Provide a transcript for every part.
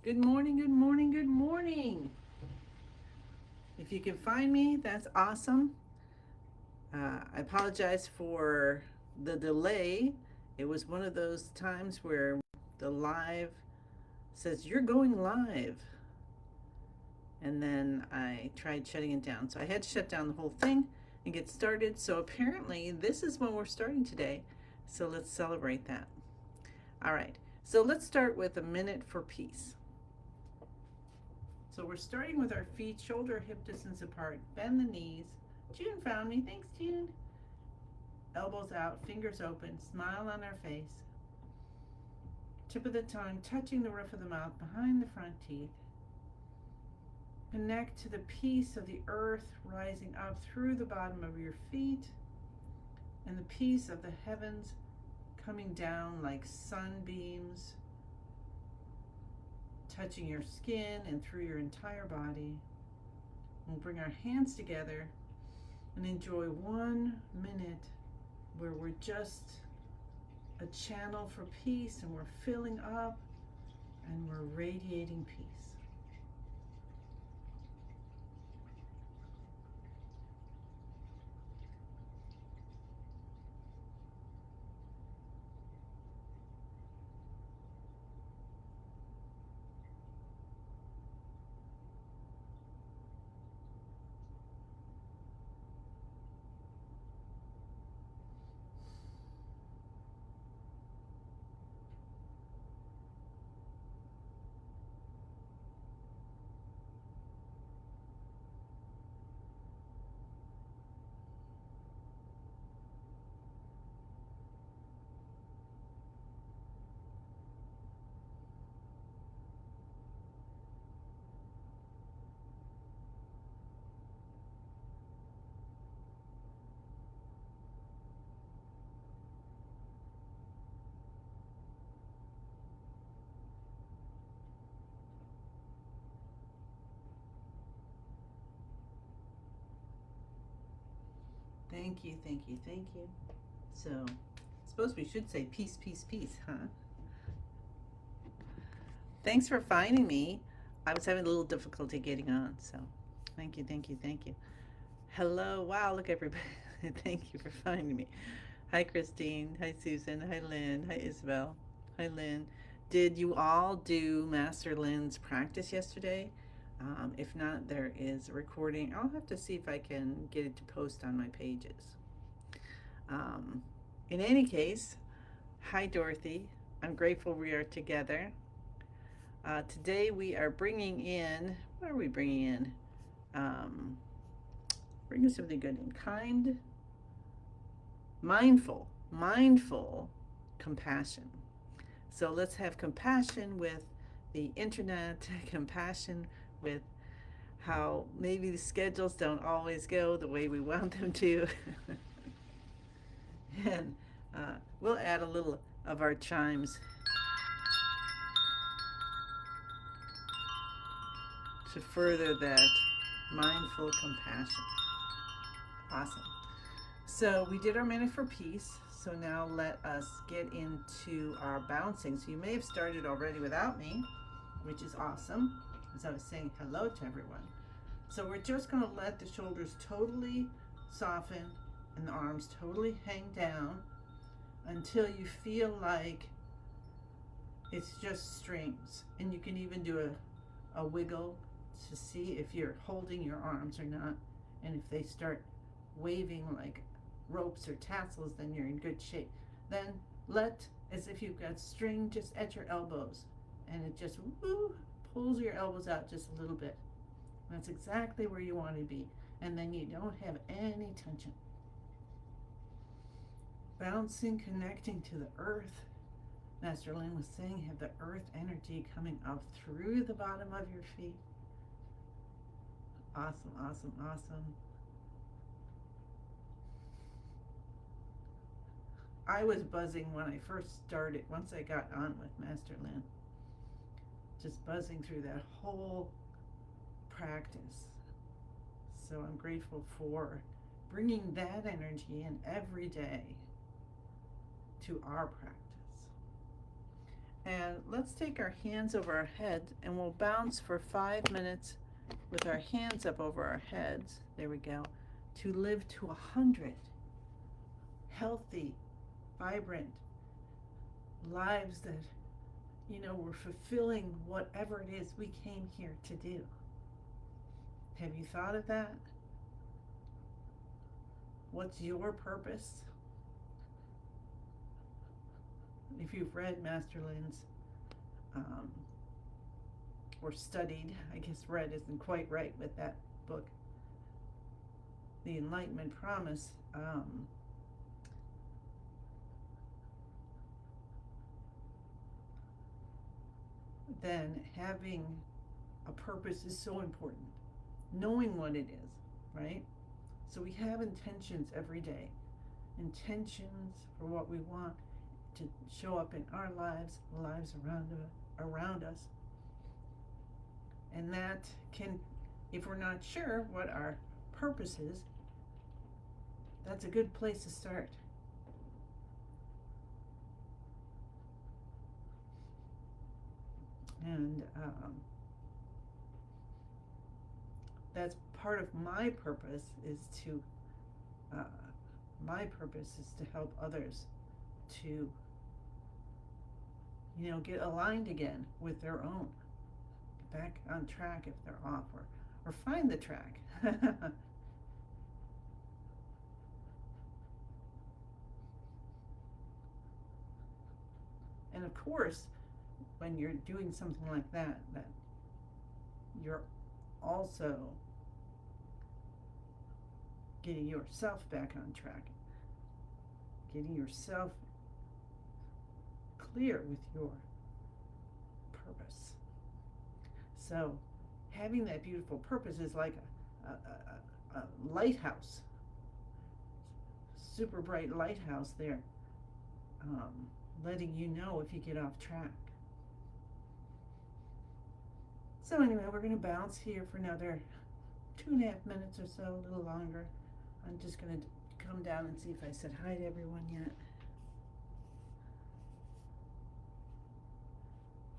Good morning, good morning, good morning. If you can find me, that's awesome. I apologize for the delay. It was one of those times where the live says, "You're going live." And then I tried shutting it down. So I had to shut down the whole thing and get started. So apparently, this is when we're starting today. So let's celebrate that. All right. So let's start with a minute for peace. So we're starting with our feet shoulder hip distance apart. Bend the knees. June found me. Thanks, June. Elbows out, fingers open, smile on our face. Tip of the tongue touching the roof of the mouth behind the front teeth. Connect to the peace of the earth rising up through the bottom of your feet and the peace of the heavens coming down like sunbeams, touching your skin and through your entire body. We'll bring our hands together and enjoy 1 minute where we're just a channel for peace and we're filling up and we're radiating peace. Thank you, thank you, thank you. So, I suppose we should say peace, peace, peace, huh? Thanks for finding me. I was having a little difficulty getting on, so thank you, thank you, thank you. Hello, wow, look everybody. Thank you for finding me. Hi, Christine. Hi, Susan. Hi, Lynn. Hi, Isabel. Hi, Lynn. Did you all do Master Lynn's practice yesterday? If not, there is a recording. I'll have to see if I can get it to post on my pages. Um, in any case, hi, Dorothy. I'm grateful we are together. Today we are bringing in, what are we bringing in? Um, Bringing something good and kind, mindful compassion. So let's have compassion with the internet, compassion with how maybe the schedules don't always go the way we want them to. And we'll add a little of our chimes to further that mindful compassion. Awesome. So we did our minute for peace. So now let us get into our bouncing. So you may have started already without me, which is awesome, as I was saying hello to everyone. So we're just going to let the shoulders totally soften and the arms totally hang down until you feel like it's just strings. And you can even do a wiggle to see if you're holding your arms or not. And if they start waving like ropes or tassels, then you're in good shape. Then let, as if you've got string just at your elbows, and it just woo, pulls your elbows out just a little bit. That's exactly where you want to be. And then you don't have any tension. Bouncing, connecting to the earth. Master Lynn was saying, have the earth energy coming up through the bottom of your feet. Awesome, awesome, awesome. I was buzzing when I first started, once I got on with Master Lynn. Just buzzing through that whole practice. So I'm grateful for bringing that energy in every day to our practice. And let's take our hands over our heads and we'll bounce for 5 minutes with our hands up over our heads. There we go. To live to 100 healthy, vibrant lives that, you know, we're fulfilling whatever it is we came here to do. Have you thought of that? What's your purpose? If you've read Master Lin's or studied, I guess read isn't quite right with that book, The Enlightenment Promise, then having a purpose is so important. Knowing what it is, right? So we have intentions every day. Intentions for what we want to show up in our lives, the lives around us. And that can, if we're not sure what our purpose is, that's a good place to start. And that's part of my purpose is to help others to, you know, get aligned again with their own, get back on track if they're off, or find the track. And of course, when you're doing something like that, that you're also getting yourself back on track, getting yourself clear with your purpose. So having that beautiful purpose is like a lighthouse, super bright lighthouse there, letting you know if you get off track. So anyway, we're going to bounce here for another 2.5 minutes or so, a little longer. I'm just going to come down and see if I said hi to everyone yet.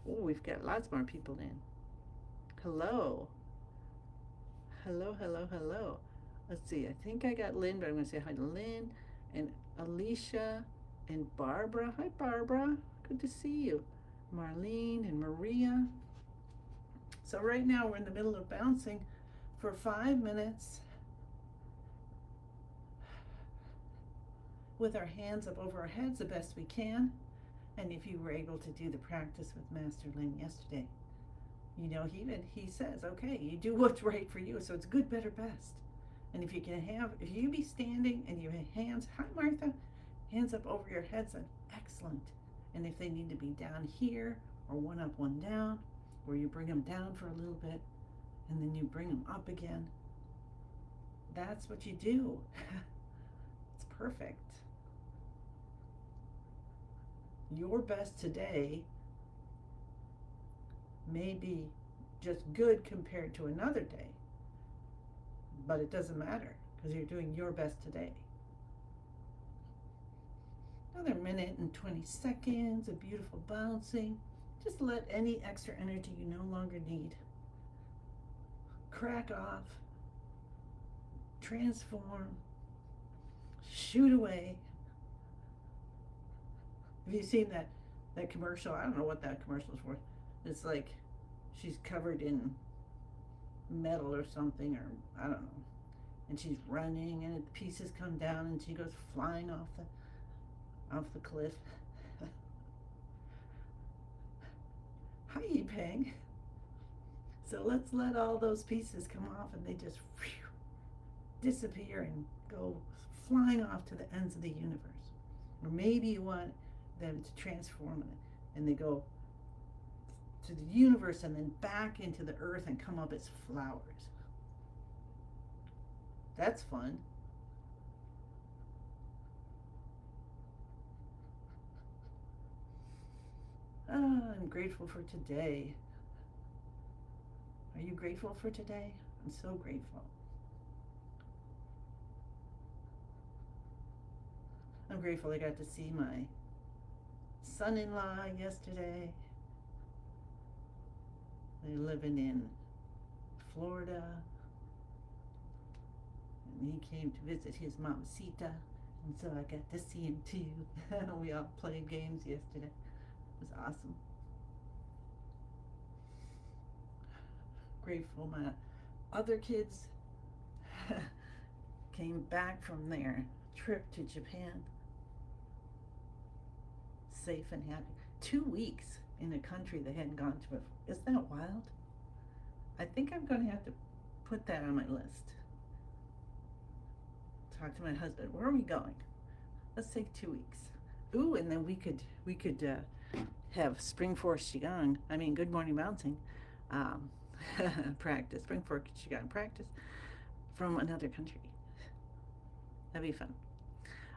Oh, we've got lots more people in. Hello. Hello, hello, hello. Let's see, I think I got Lynn, but I'm going to say hi to Lynn and Alicia and Barbara. Hi, Barbara. Good to see you. Marlene and Maria. So right now we're in the middle of bouncing for 5 minutes with our hands up over our heads the best we can. And if you were able to do the practice with Master Lin yesterday, you know, he says, okay, you do what's right for you. So it's good, better, best. And if you be standing and you have hands, hi Martha, hands up over your heads, that's excellent. And if they need to be down here or one up, one down, or you bring them down for a little bit and then you bring them up again, that's what you do. It's perfect. Your best today may be just good compared to another day, but it doesn't matter because you're doing your best today. Another minute and 20 seconds of beautiful bouncing. Just let any extra energy you no longer need crack off, transform, shoot away. Have you seen that commercial? I don't know what that commercial is for. It's like she's covered in metal or something, or I don't know. And she's running and the pieces come down and she goes flying off the cliff. Hi, Yipeng. So let's let all those pieces come off and they just disappear and go flying off to the ends of the universe. Or maybe you want them to transform and they go to the universe and then back into the earth and come up as flowers. That's fun. I'm grateful for today. Are you grateful for today? I'm so grateful. I'm grateful I got to see my son-in-law yesterday. They're living in Florida. And he came to visit his mamacita. And so I got to see him too. We all played games yesterday. It was awesome. Grateful my other kids came back from their trip to Japan safe and happy. 2 weeks in a country they hadn't gone to before. Isn't that wild? I think I'm going to have to put that on my list. Talk to my husband. Where are we going? Let's take 2 weeks. Ooh, and then we could have Spring Force Qigong. I mean, Good Morning Bouncing practice. Spring Force Qigong practice from another country. That'd be fun.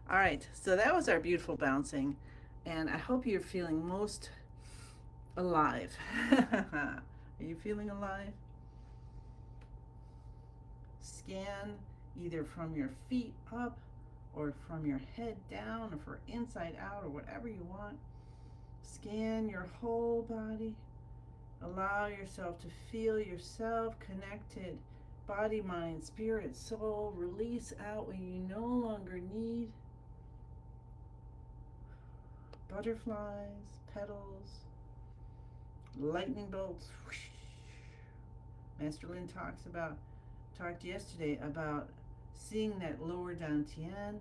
All right, so that was our beautiful bouncing, and I hope you're feeling most alive. Are you feeling alive? Scan either from your feet up or from your head down or for inside out or whatever you want. Scan your whole body. Allow yourself to feel yourself connected. Body, mind, spirit, soul. Release out what you no longer need. Butterflies, petals, lightning bolts. Master Lin talked yesterday about seeing that lower dantian,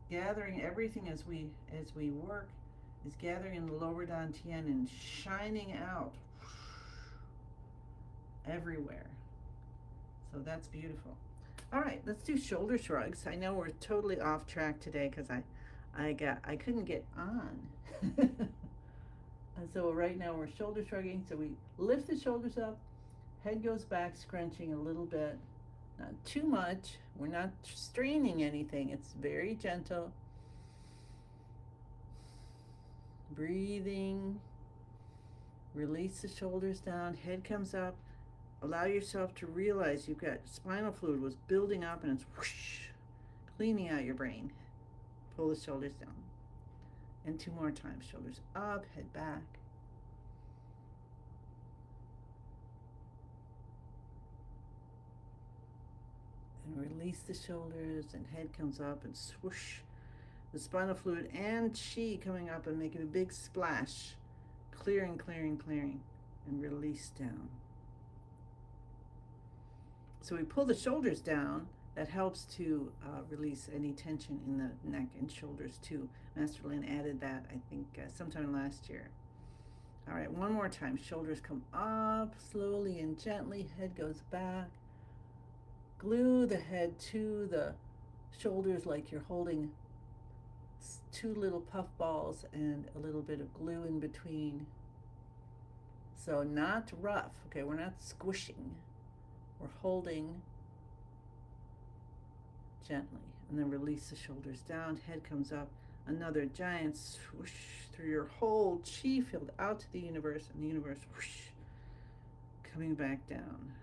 gathering everything as we work, is gathering in the lower dantian and shining out everywhere. So that's beautiful. All right, let's do shoulder shrugs. I know we're totally off track today because I couldn't get on. And so right now we're shoulder shrugging. So we lift the shoulders up, head goes back, scrunching a little bit. Not too much. We're not straining anything. It's very gentle. Breathing. Release the shoulders down. Head comes up. Allow yourself to realize you've got spinal fluid was building up and it's whoosh, cleaning out your brain. Pull the shoulders down. And 2 more times. Shoulders up, head back. And release the shoulders and head comes up and swoosh. The spinal fluid and chi coming up and making a big splash. Clearing, clearing, clearing. And release down. So we pull the shoulders down. That helps to release any tension in the neck and shoulders too. Master Lin added that, I think, sometime last year. All right, one more time. Shoulders come up slowly and gently. Head goes back. Glue the head to the shoulders like you're holding 2 little puff balls and a little bit of glue in between. So not rough, okay? We're not squishing. We're holding gently, and then release the shoulders down. Head comes up. Another giant swoosh through your whole chi field out to the universe, and the universe whoosh, coming back down.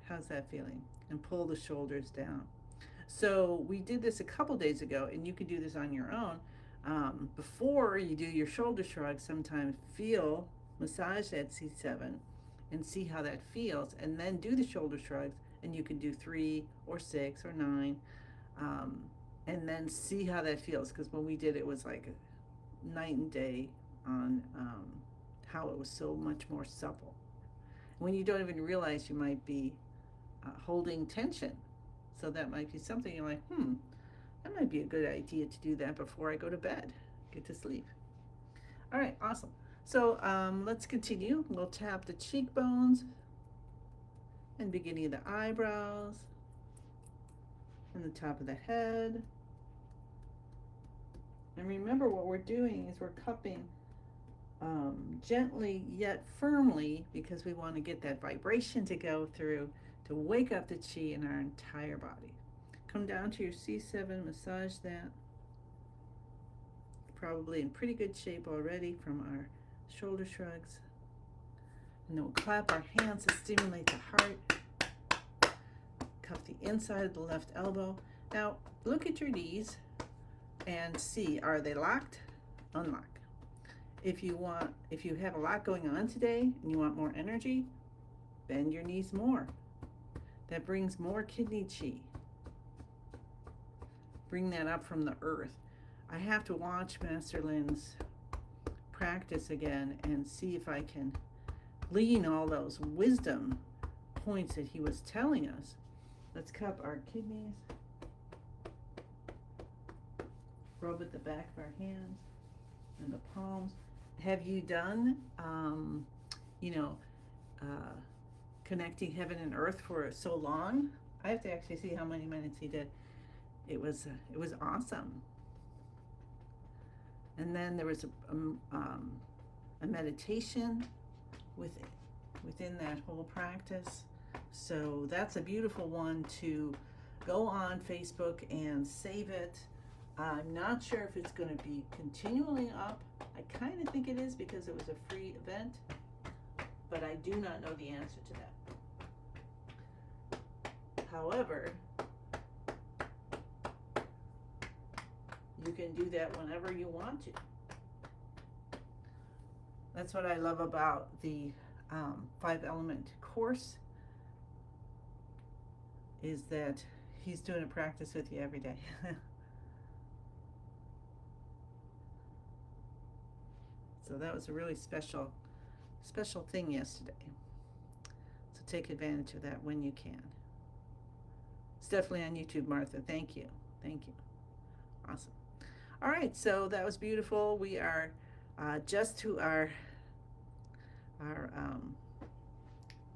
How's that feeling? And pull the shoulders down. So we did this a couple days ago, and you can do this on your own. Before you do your shoulder shrug, sometimes massage that C7 and see how that feels, and then do the shoulder shrugs, and you can do 3 or 6 or 9, and then see how that feels, because when we did it was like a night and day on how it was so much more supple. When you don't even realize you might be holding tension. So that might be something you're like, that might be a good idea to do that before I go to bed, get to sleep. All right, awesome. So let's continue. We'll tap the cheekbones and beginning of the eyebrows and the top of the head. And remember, what we're doing is we're cupping gently yet firmly, because we want to get that vibration to go through to wake up the chi in our entire body. Come down to your C7, massage that. Probably in pretty good shape already from our shoulder shrugs. And then we'll clap our hands to stimulate the heart. Cup the inside of the left elbow. Now, look at your knees and see, are they locked? Unlock. If you have a lot going on today and you want more energy, bend your knees more. That brings more kidney chi. Bring that up from the earth. I have to watch Master Lin's practice again and see if I can glean all those wisdom points that he was telling us. Let's cup our kidneys. Rub at the back of our hands and the palms. Have you done, connecting heaven and earth for so long? I have to actually see how many minutes he did. It was awesome. And then there was a meditation within that whole practice. So that's a beautiful one to go on Facebook and save it. I'm not sure if it's going to be continually up. I kind of think it is because it was a free event, but I do not know the answer to that. However, you can do that whenever you want to. That's what I love about the 5-element course, is that he's doing a practice with you every day. So that was a really special thing yesterday. So take advantage of that when you can. It's definitely on YouTube, Martha. Thank you. Thank you. Awesome. All right, so that was beautiful. We are just to our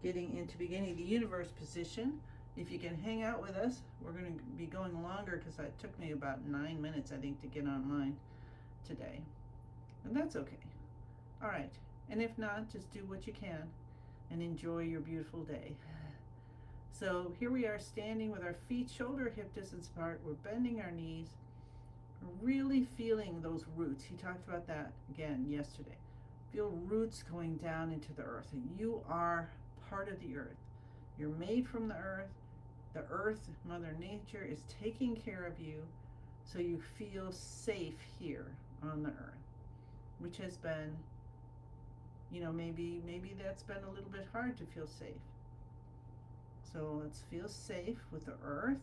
getting into beginning the universe position. If you can hang out with us, we're going to be going longer because it took me about 9 minutes, I think, to get online today. And that's okay. All right. And if not, just do what you can and enjoy your beautiful day. So here we are standing with our feet shoulder hip distance apart. We're bending our knees. We're really feeling those roots. He talked about that again yesterday. Feel roots going down into the earth. And you are part of the earth. You're made from the earth. The earth, Mother Nature, is taking care of you so you feel safe here on the earth, which has been, maybe that's been a little bit hard to feel safe. So let's feel safe with the earth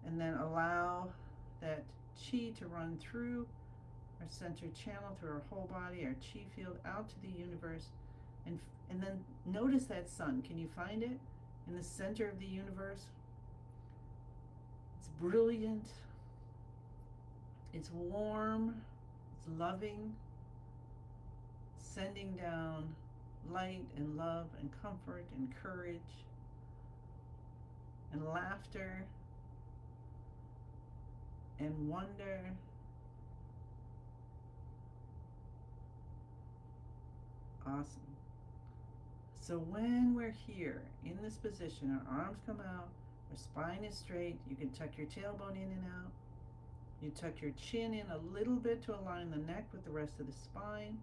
and then allow that chi to run through our center channel, through our whole body, our chi field out to the universe. And then notice that sun. Can you find it in the center of the universe? It's brilliant. It's warm. It's loving. Sending down light and love and comfort and courage and laughter and wonder. Awesome. So when we're here in this position, our arms come out, our spine is straight. You can tuck your tailbone in and out. You tuck your chin in a little bit to align the neck with the rest of the spine.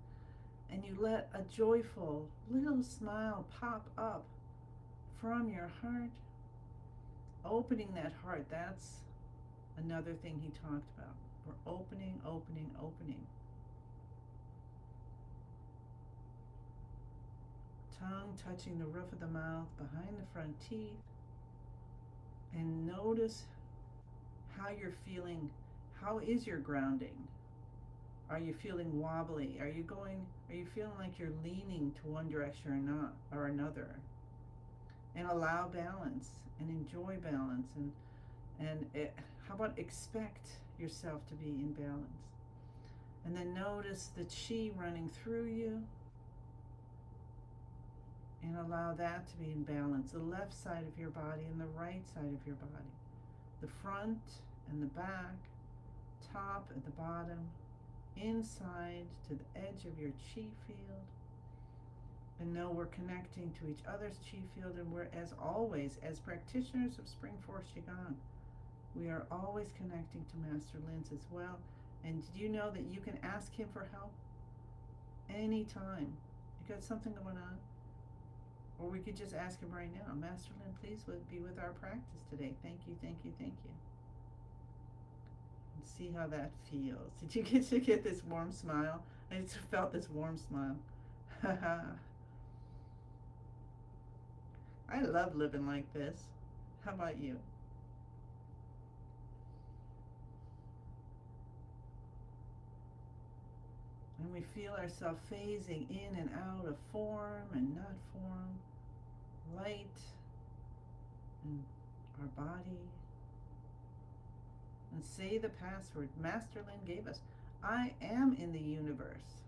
And you let a joyful little smile pop up from your heart. Opening that heart, that's another thing he talked about. We're opening, opening, opening. Tongue touching the roof of the mouth, behind the front teeth. And notice how you're feeling. How is your grounding? Are you feeling wobbly? Are you feeling like you're leaning to one direction or another? And allow balance and enjoy balance. How about expect yourself to be in balance? And then notice the chi running through you. And allow that to be in balance. The left side of your body and the right side of your body. The front and the back, top and the bottom, inside to the edge of your chi field. And know we're connecting to each other's chi field, and we're, as always, as practitioners of Spring Force Qigong, we are always connecting to Master Lin's as well. And did you know that you can ask him for help anytime? You got something going on? Or we could just ask him right now, Master Lin, please be with our practice today. Thank you, thank you, thank you. see how that feels. Did you get to get this warm smile? I just felt this warm smile. I love living like this. How about you? And we feel ourselves phasing in and out of form and not form, light and our body. And say the password Master Lin gave us. I am in the universe.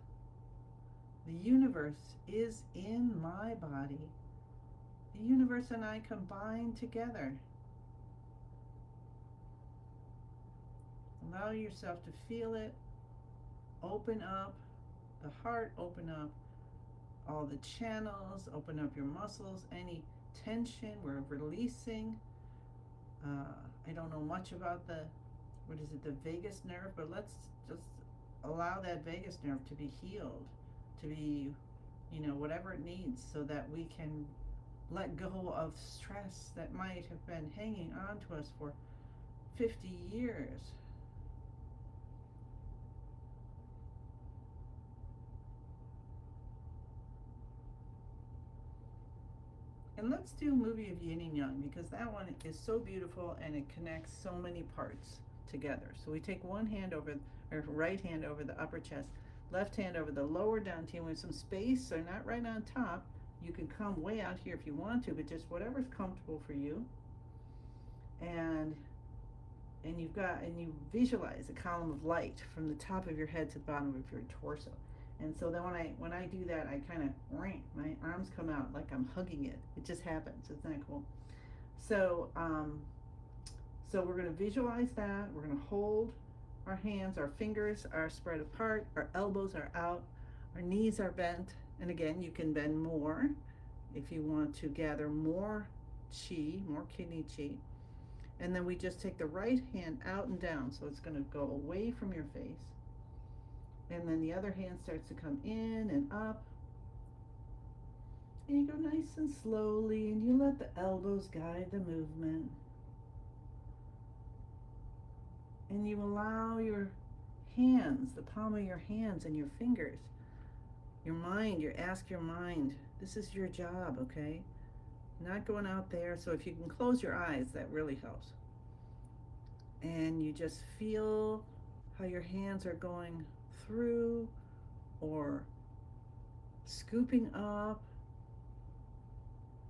The universe is in my body. The universe and I combine together. Allow yourself to feel it. Open up the heart, open up all the channels, open up your muscles, any tension we're releasing. I don't know much about the vagus nerve, but let's just allow that vagus nerve to be healed, to be, whatever it needs, so that we can let go of stress that might have been hanging on to us for 50 years. And let's do a movie of yin and yang, because that one is so beautiful and it connects so many parts together. So we take one hand over, or right hand over the upper chest, left hand over the lower dantian with some space, so not right on top. You can come way out here if you want to, but just whatever's comfortable for you. And you visualize a column of light from the top of your head to the bottom of your torso. And so then when I do that, I kind of, my arms come out like I'm hugging it. It just happens. Isn't that cool? So so we're going to visualize that. We're going to hold our hands, our fingers are spread apart, our elbows are out, our knees are bent. And again, you can bend more if you want to gather more chi, more kidney chi. And then we just take the right hand out and down. So it's going to go away from your face. And then the other hand starts to come in and up. And you go nice and slowly, and you let the elbows guide the movement. And you allow your hands, the palm of your hands and your fingers, your mind, ask your mind, this is your job, okay? Not going out there. So if you can close your eyes, that really helps. And you just feel how your hands are going through or scooping up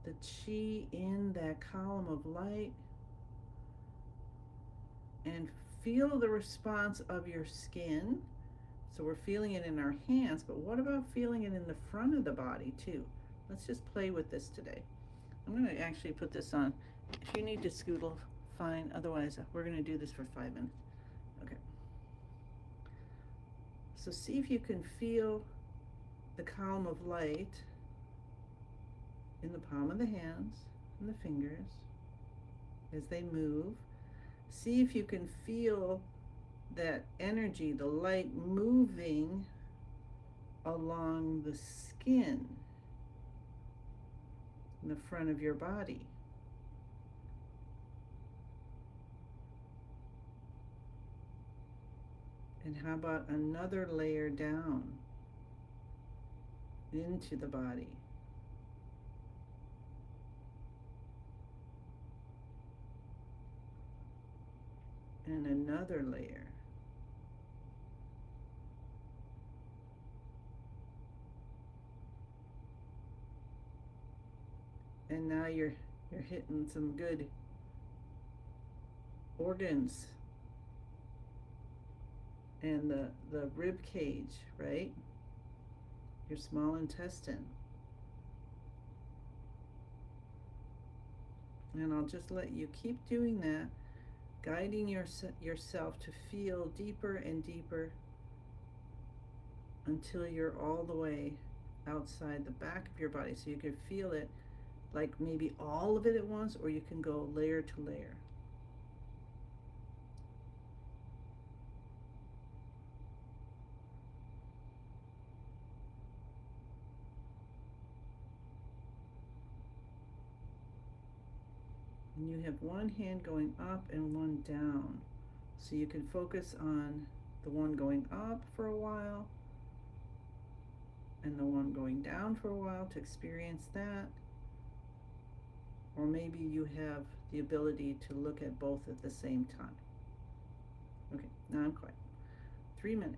the chi in that column of light, and feel the response of your skin. So we're feeling it in our hands, but what about feeling it in the front of the body too? Let's just play with this today. I'm going to actually put this on. If you need to scootle, fine. Otherwise, we're going to do this for 5 minutes. Okay. So see if you can feel the column of light in the palm of the hands and the fingers as they move. See if you can feel that energy, the light moving along the skin in the front of your body. And how about another layer down into the body? And another layer. And now you're hitting some good organs and the rib cage, right? Your small intestine. And I'll just let you keep doing that, guiding yourself to feel deeper and deeper until you're all the way outside the back of your body. So you can feel it like maybe all of it at once, or you can go layer to layer. And you have one hand going up and one down. So you can focus on the one going up for a while and the one going down for a while to experience that. Or maybe you have the ability to look at both at the same time. Okay, now I'm quiet. 3 minutes.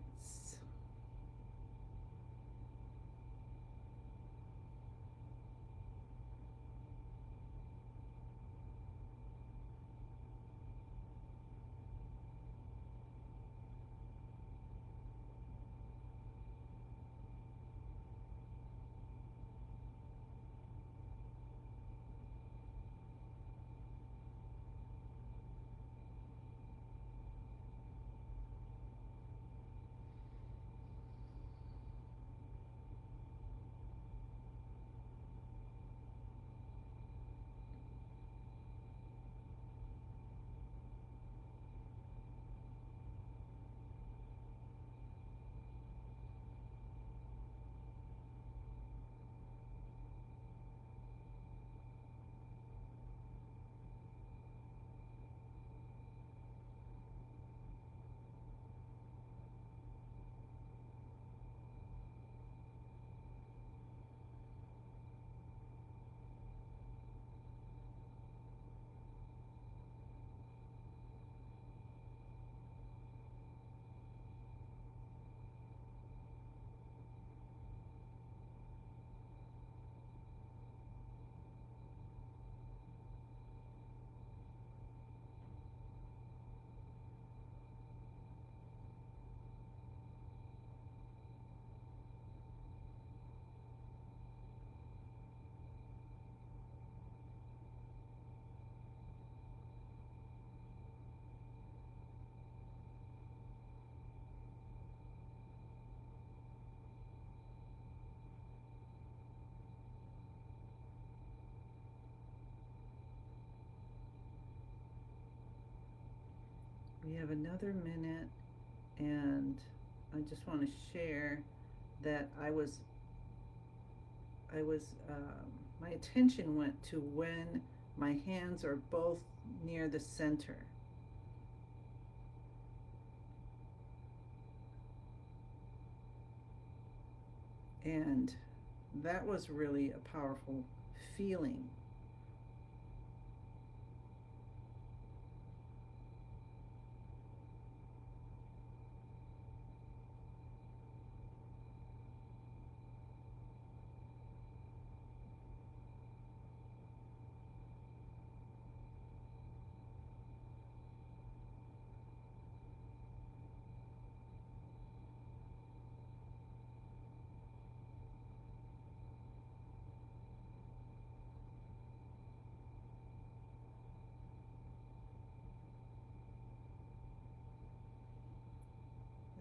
We have another minute, and I just want to share that my attention went to when my hands are both near the center. And that was really a powerful feeling.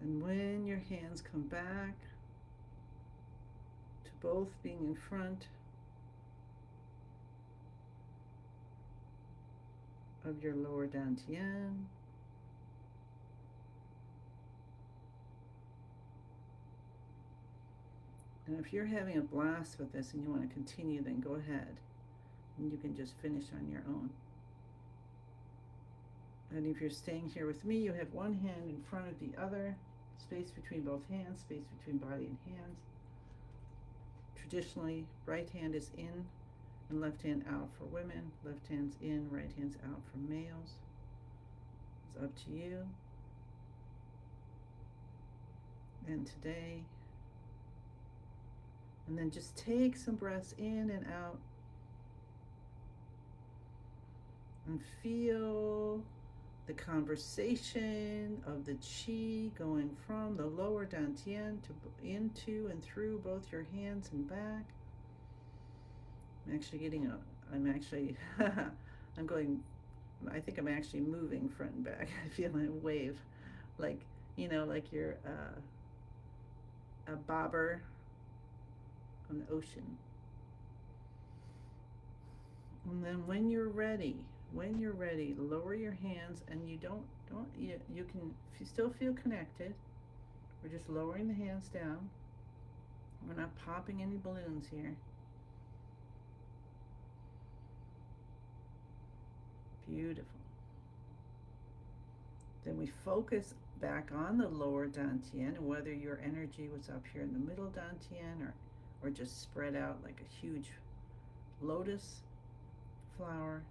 And when your hands come back to both being in front of your lower dantian, and if you're having a blast with this and you want to continue, then go ahead and you can just finish on your own. And if you're staying here with me, you have one hand in front of the other, space between both hands, space between body and hands. Traditionally, right hand is in and left hand out for women, left hand's in, right hand's out for males. It's up to you. And today, and then just take some breaths in and out and feel the conversation of the qi going from the lower dantian to into and through both your hands and back. I'm actually moving front and back. I feel my wave, like, like you're a bobber on the ocean. And then when you're ready, lower your hands, and you can, if you still feel connected, we're just lowering the hands down. We're not popping any balloons here. Beautiful. Then we focus back on the lower dantian, and whether your energy was up here in the middle dantian or just spread out like a huge lotus flower.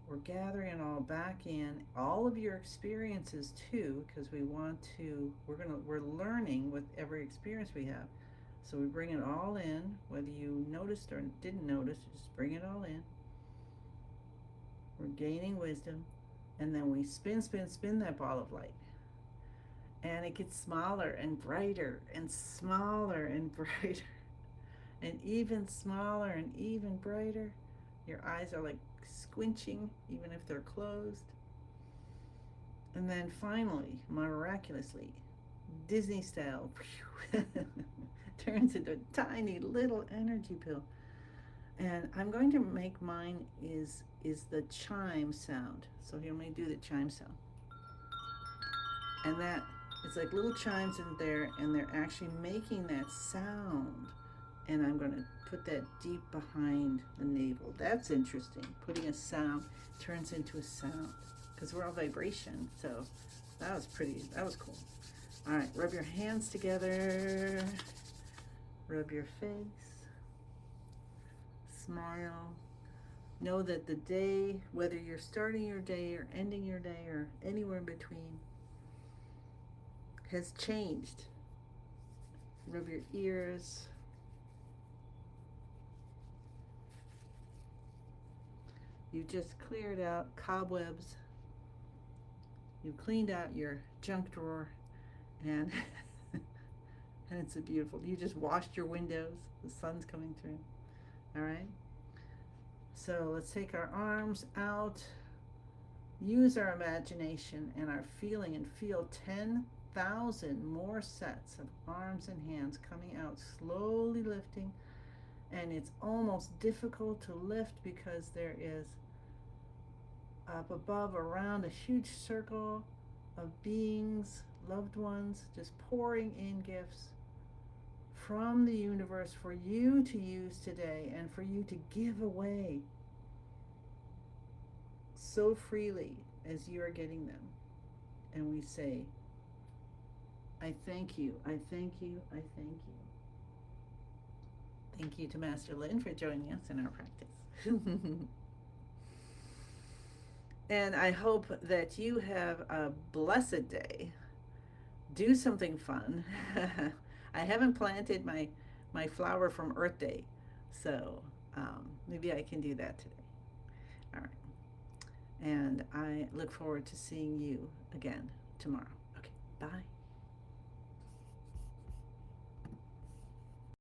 We're gathering it all back in, all of your experiences too, because we're learning with every experience we have. So we bring it all in, whether you noticed or didn't notice, just bring it all in. We're gaining wisdom, and then we spin, spin, spin that ball of light. And it gets smaller and brighter and smaller and brighter and even smaller and even brighter. Your eyes are like squinching, even if they're closed. And then finally, miraculously, Disney style, turns into a tiny little energy pill. And I'm going to make mine is the chime sound. So here, let me do the chime sound. And that, it's like little chimes in there, and they're actually making that sound. And I'm going to put that deep behind the navel. That's interesting. Putting a sound turns into a sound, because we're all vibration. So that was cool. All right, rub your hands together. Rub your face. Smile. Know that the day, whether you're starting your day or ending your day or anywhere in between, has changed. Rub your ears. You just cleared out cobwebs. You cleaned out your junk drawer, and and it's a beautiful. You just washed your windows. The sun's coming through. All right. So let's take our arms out. Use our imagination and our feeling, and feel 10,000 more sets of arms and hands coming out, slowly lifting. And it's almost difficult to lift because there is up above, around, a huge circle of beings, loved ones, just pouring in gifts from the universe for you to use today and for you to give away so freely as you are getting them. And we say, I thank you, I thank you, I thank you. Thank you to Master Lynn for joining us in our practice. And I hope that you have a blessed day. Do something fun. I haven't planted my flower from Earth Day, so maybe I can do that today. All right. And I look forward to seeing you again tomorrow. Okay, bye.